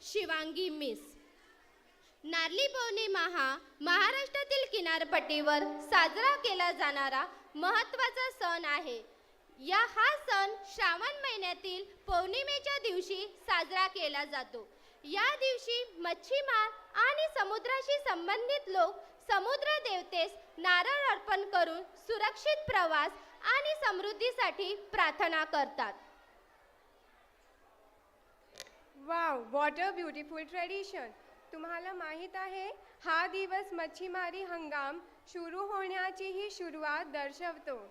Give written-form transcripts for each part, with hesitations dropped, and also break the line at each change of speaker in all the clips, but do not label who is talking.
Shivangi miss. Narali Purnima हा महाराष्ट्रातील किनारपट्टीवर साजरा केला जाणारा महत्त्वाचा सण आहे. हा सण श्रावण महिन्यातील पौर्णिमेच्या दिवशी साजरा केला जातो. या दिवशी मच्छीमार आणि समुद्राशी संबंधित लोक समुद्र देवतेस नारळ अर्पण करून सुरक्षित प्रवास आणि समृद्धीसाठी प्रार्थना करतात.
Wow, what a beautiful tradition. तुम्हाला माहीत आहे, हा दिवस मच्छीमारी हंगाम सुरू होण्याचीही सुरुवात दर्शवतो.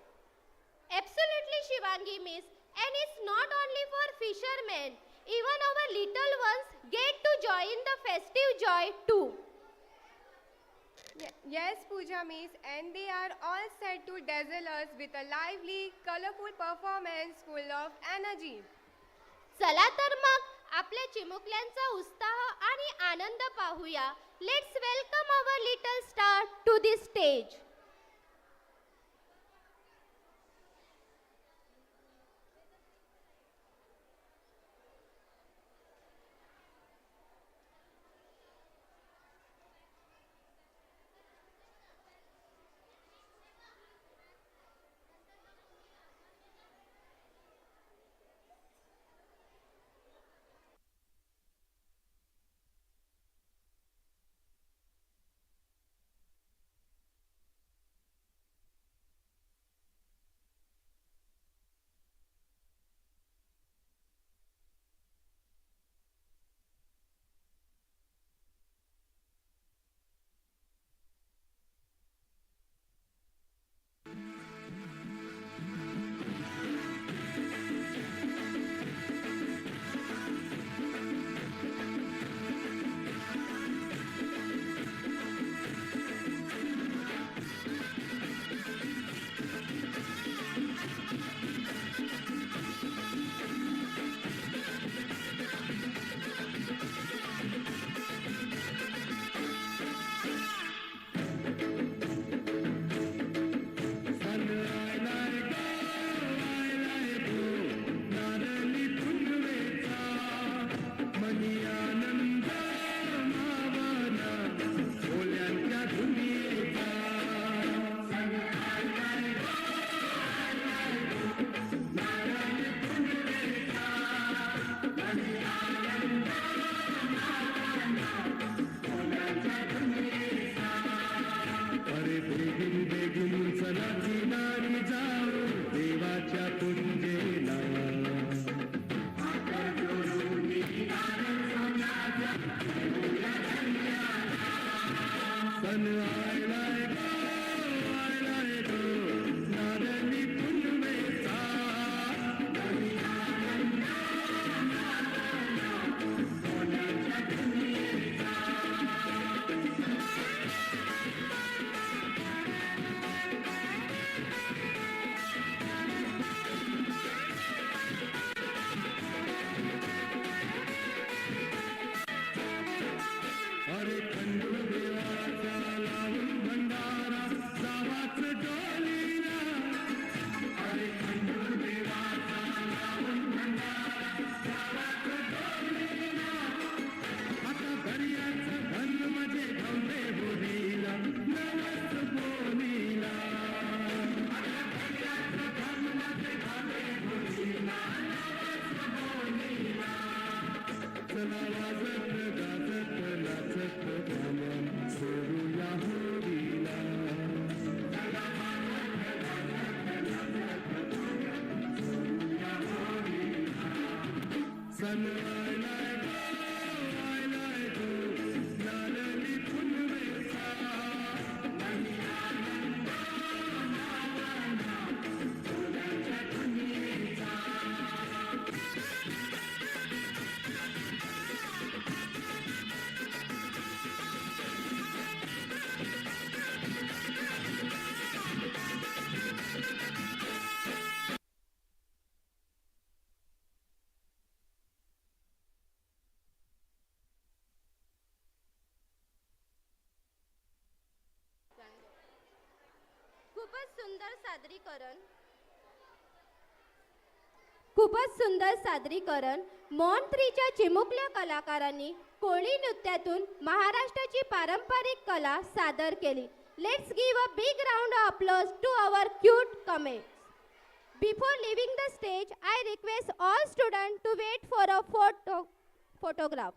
Absolutely, Shivangi Miss. And it's not only for fishermen. Even our little ones get to join the festive joy too.
Yes, Pooja Miss, and they are all set to dazzle us with a lively, colorful performance full of energy.
चला तर मग आपल्या चिमुकल्यांचा उत्साह आणि आनंद पाहूया. Let's welcome our little star to the stage. खूपच सुंदर सादरीकरण. मॉन 3च्या चिमुकल्या कलाकारांनी कोळी नृत्यातून महाराष्ट्राची पारंपरिक कला सादर केली. Let's give a big round of applause to our cute comments. Before leaving the stage, I request all students to wait for a photograph.